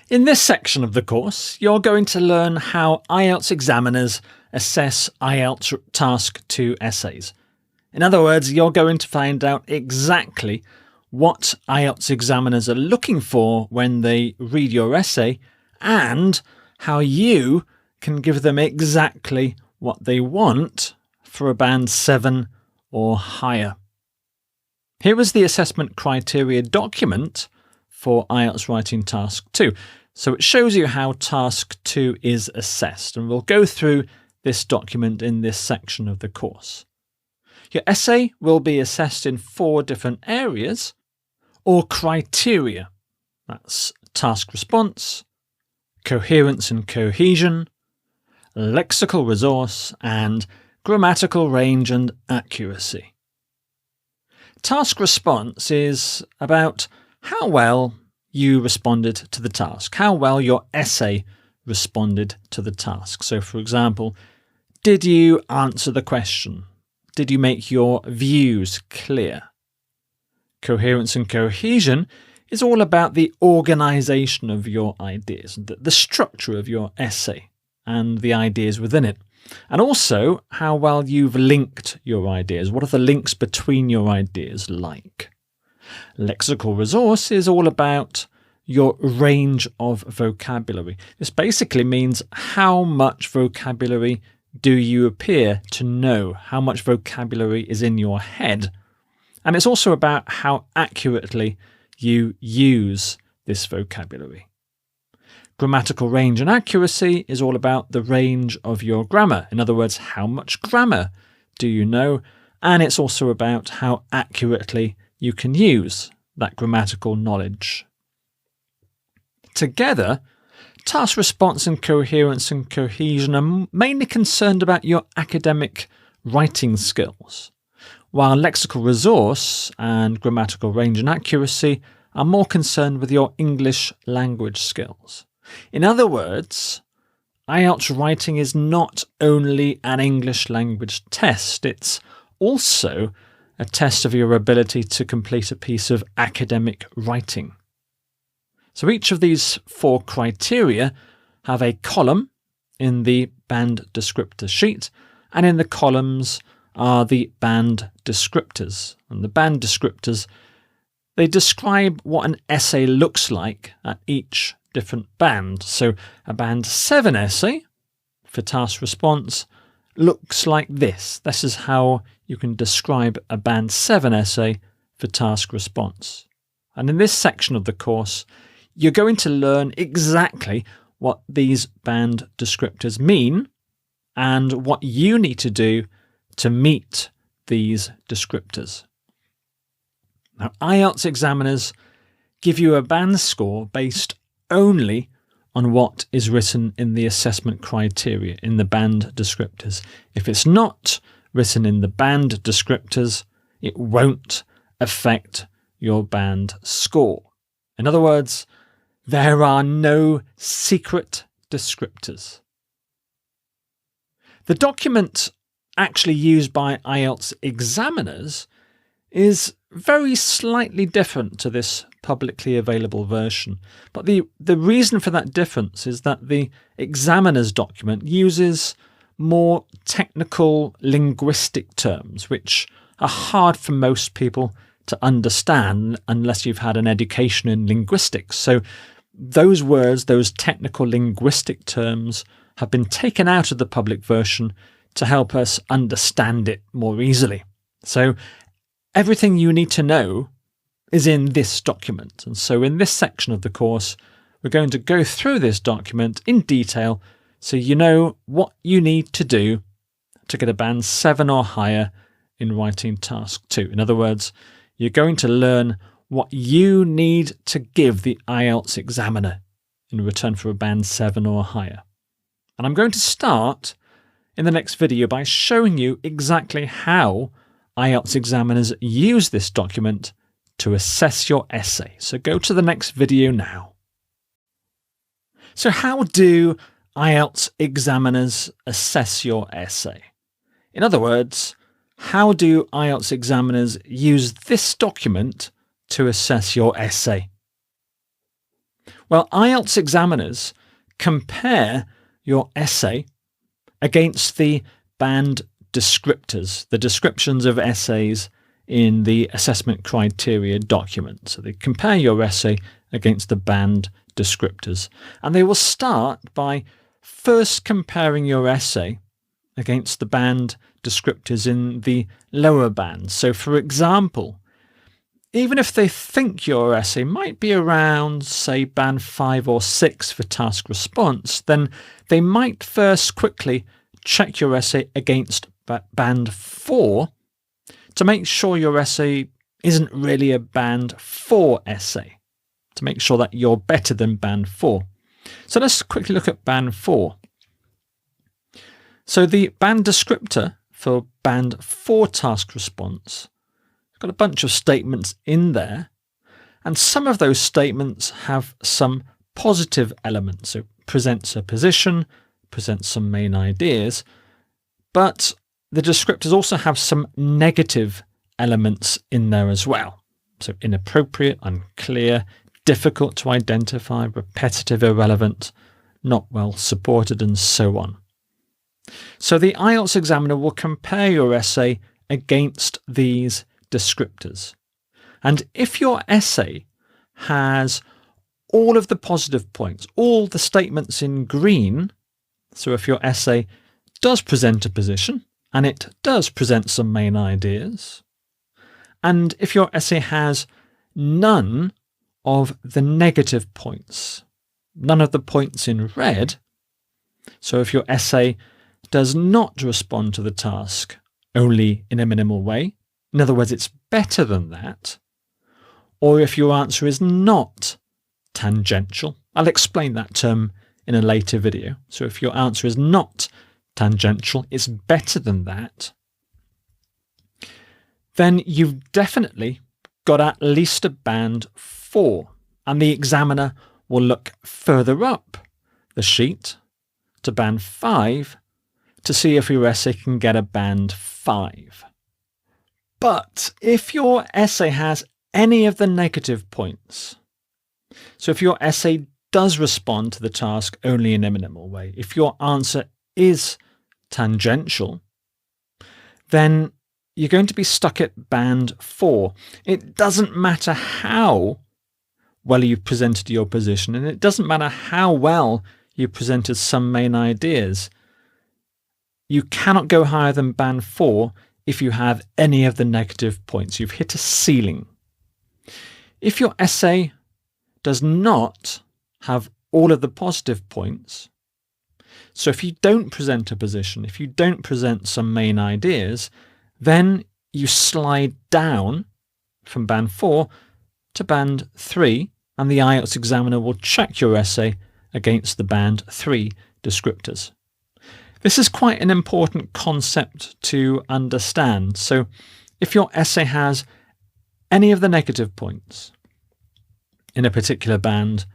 In this section of the course, you're going to learn how IELTS examiners assess IELTS Task 2 essays. In other words, you're going to find out exactly what IELTS examiners are looking for when they read your essay and how you can give them exactly what they want for a band 7 or higher. Here is the assessment criteria document for IELTS Writing Task 2. So it shows you how Task 2 is assessed, and we'll go through this document in this section of the course. Your essay will be assessed in 4 different areas or criteria. That's task response, coherence and cohesion, lexical resource, and grammatical range and accuracy. Task response is about how well you responded to the task, how well your essay responded to the task. So, for example, did you answer the question? Did you make your views clear? Coherence and cohesion is all about the organisation of your ideas, the structure of your essay and the ideas within it. And also how well you've linked your ideas. What are the links between your ideas like? Lexical resource is all about your range of vocabulary. This basically means how much vocabulary do you appear to know, how much vocabulary is in your head. And it's also about how accurately you use this vocabulary. Grammatical range and accuracy is all about the range of your grammar. In other words, how much grammar do you know? And it's also about how accurately you can use that grammatical knowledge. Together, task response and coherence and cohesion are mainly concerned about your academic writing skills, while lexical resource and grammatical range and accuracy are more concerned with your English language skills. In other words, IELTS writing is not only an English language test, it's also a test of your ability to complete a piece of academic writing. So each of these 4 criteria have a column in the band descriptor sheet, and in the columns are the band descriptors. And the band descriptors, they describe what an essay looks like at each different band. So a band 7 essay for task response looks like this. This is how you can describe a band 7 essay for task response. And in this section of the course, you're going to learn exactly what these band descriptors mean and what you need to do to meet these descriptors. Now, IELTS examiners give you a band score based only on what is written in the assessment criteria, in the band descriptors. If it's not written in the band descriptors, it won't affect your band score. In other words, there are no secret descriptors. The document actually used by IELTS examiners is very slightly different to this publicly available version. But the reason for that difference is that the examiner's document uses more technical linguistic terms, which are hard for most people to understand unless you've had an education in linguistics. So those words, those technical linguistic terms, have been taken out of the public version to help us understand it more easily. So everything you need to know is in this document. And so in this section of the course, we're going to go through this document in detail so you know what you need to do to get a band 7 or higher in Writing Task 2. In other words, you're going to learn what you need to give the IELTS examiner in return for a band 7 or higher. And I'm going to start in the next video by showing you exactly how IELTS examiners use this document to assess your essay. So go to the next video now. So how do IELTS examiners assess your essay? In other words, how do IELTS examiners use this document to assess your essay? Well, IELTS examiners compare your essay against the banned descriptors, the descriptions of essays in the assessment criteria document. So they compare your essay against the banned descriptors. And they will start by first comparing your essay against the banned descriptors in the lower bands. So for example, even if they think your essay might be around, say, band 5 or 6 for task response, then they might first quickly check your essay against band 4 to make sure your essay isn't really a band 4 essay, to make sure that you're better than band 4. So let's quickly look at band 4. So the band descriptor for band 4 task response got a bunch of statements in there, and some of those statements have some positive elements. So presents a position, presents some main ideas, but the descriptors also have some negative elements in there as well. So inappropriate, unclear, difficult to identify, repetitive, irrelevant, not well supported, and so on. So the IELTS examiner will compare your essay against these descriptors. And if your essay has all of the positive points, all the statements in green, so if your essay does present a position and it does present some main ideas, and if your essay has none of the negative points, none of the points in red, so if your essay does not respond to the task only in a minimal way, in other words, it's better than that, or if your answer is not tangential. I'll explain that term in a later video. So if your answer is not tangential, it's better than that, then you've definitely got at least a band 4, and the examiner will look further up the sheet to band 5 to see if your essay can get a band 5. But if your essay has any of the negative points, so if your essay does respond to the task only in a minimal way, if your answer is tangential, then you're going to be stuck at band 4. It doesn't matter how well you've presented your position, and it doesn't matter how well you presented some main ideas. You cannot go higher than band 4 if you have any of the negative points. You've hit a ceiling. If your essay does not have all of the positive points, so if you don't present a position, if you don't present some main ideas, then you slide down from band 4 to band 3, and the IELTS examiner will check your essay against the band 3 descriptors. This is quite an important concept to understand. So if your essay has any of the negative points in a particular band,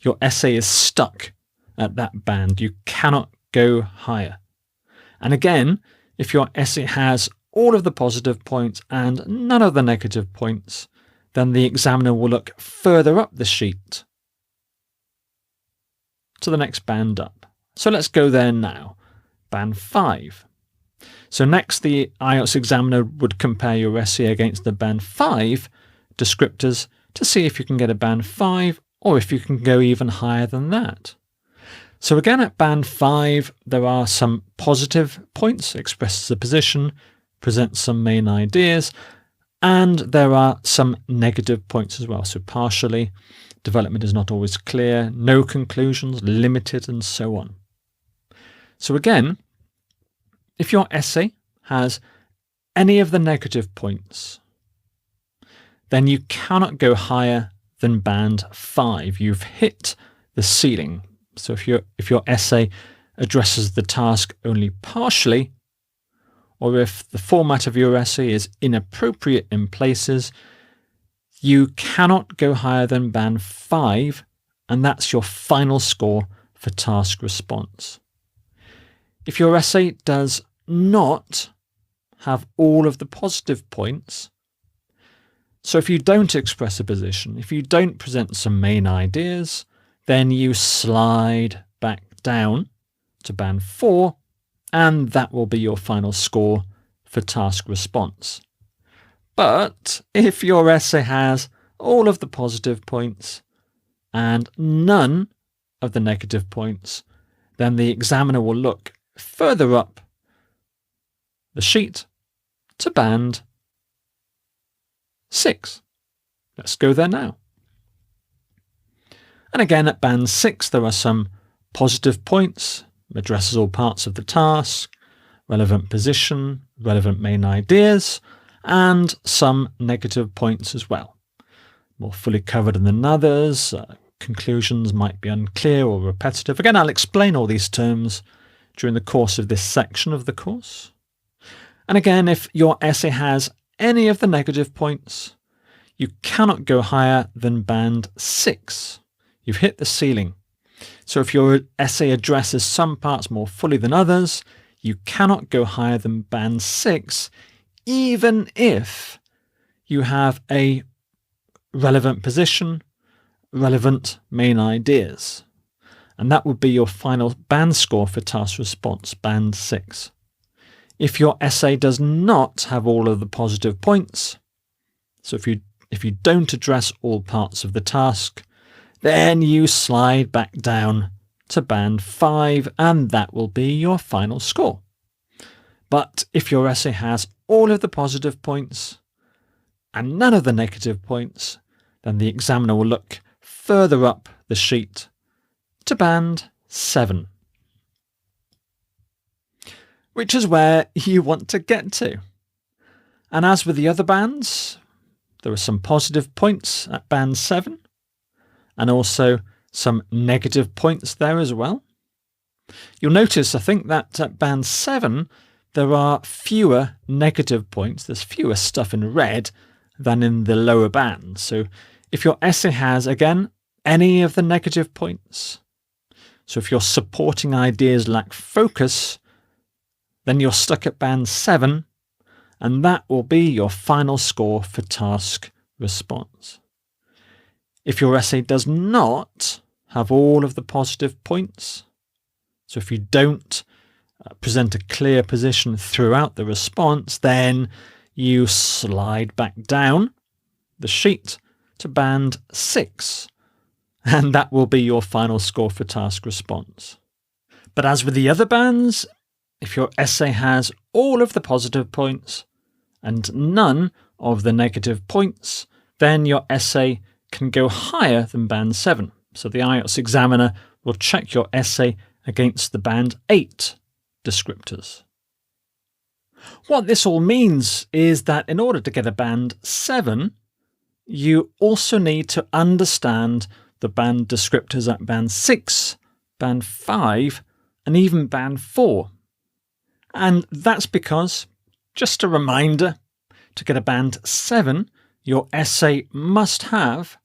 your essay is stuck at that band. You cannot go higher. And again, if your essay has all of the positive points and none of the negative points, then the examiner will look further up the sheet to the next band up. So let's go there now. Band 5. So next, the IELTS examiner would compare your essay against the band 5 descriptors to see if you can get a band 5 or if you can go even higher than that. So again, at band 5, there are some positive points, expresses a position, presents some main ideas, and there are some negative points as well. So partially, development is not always clear, no conclusions, limited, and so on. So again, if your essay has any of the negative points, then you cannot go higher than band 5. You've hit the ceiling. So if your essay addresses the task only partially, or if the format of your essay is inappropriate in places, you cannot go higher than band 5, and that's your final score for task response. If your essay does not have all of the positive points, so if you don't express a position, if you don't present some main ideas, then you slide back down to band 4, and that will be your final score for task response. But if your essay has all of the positive points and none of the negative points, then the examiner will look further up the sheet to band 6. Let's go there now. And again, at band 6, there are some positive points, addresses all parts of the task, relevant position, relevant main ideas, and some negative points as well. More fully covered than others, conclusions might be unclear or repetitive. Again, I'll explain all these terms during the course of this section of the course. And again, if your essay has any of the negative points, you cannot go higher than band 6. You've hit the ceiling. So if your essay addresses some parts more fully than others, you cannot go higher than band 6, even if you have a relevant position, relevant main ideas. And that would be your final band score for task response, band 6. If your essay does not have all of the positive points, so if you don't address all parts of the task, then you slide back down to band 5, and that will be your final score. But if your essay has all of the positive points and none of the negative points, then the examiner will look further up the sheet to band 7, which is where you want to get to. And as with the other bands, there are some positive points at band 7 and also some negative points there as well. You'll notice, I think, that at band 7, there are fewer negative points. There's fewer stuff in red than in the lower bands. So if your essay has, again, any of the negative points, so if your supporting ideas lack focus, then you're stuck at band 7, and that will be your final score for task response. If your essay does not have all of the positive points, so if you don't present a clear position throughout the response, then you slide back down the sheet to band 6, and that will be your final score for task response. But as with the other bands, if your essay has all of the positive points and none of the negative points, then your essay can go higher than band 7. So the IELTS examiner will check your essay against the band 8 descriptors. What this all means is that in order to get a band 7, you also need to understand the band descriptors at band 6, band 5, and even band 4. And that's because, just a reminder, to get a band 7, your essay must have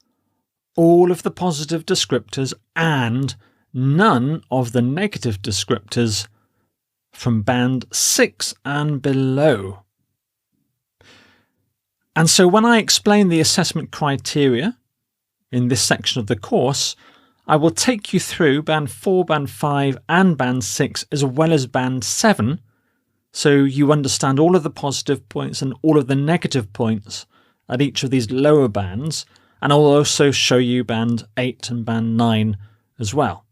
all of the positive descriptors and none of the negative descriptors from band 6 and below. And so when I explain the assessment criteria in this section of the course, I will take you through band 4, band 5 and band 6 as well as band 7, so you understand all of the positive points and all of the negative points at each of these lower bands, and I'll also show you band 8 and band 9 as well.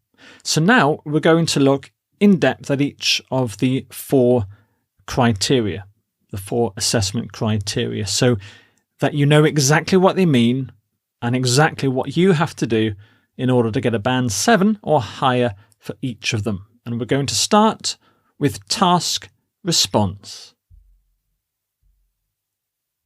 So now we're going to look in depth at each of the 4 criteria, the 4 assessment criteria, so that you know exactly what they mean and exactly what you have to do in order to get a band 7 or higher for each of them. And we're going to start with task response.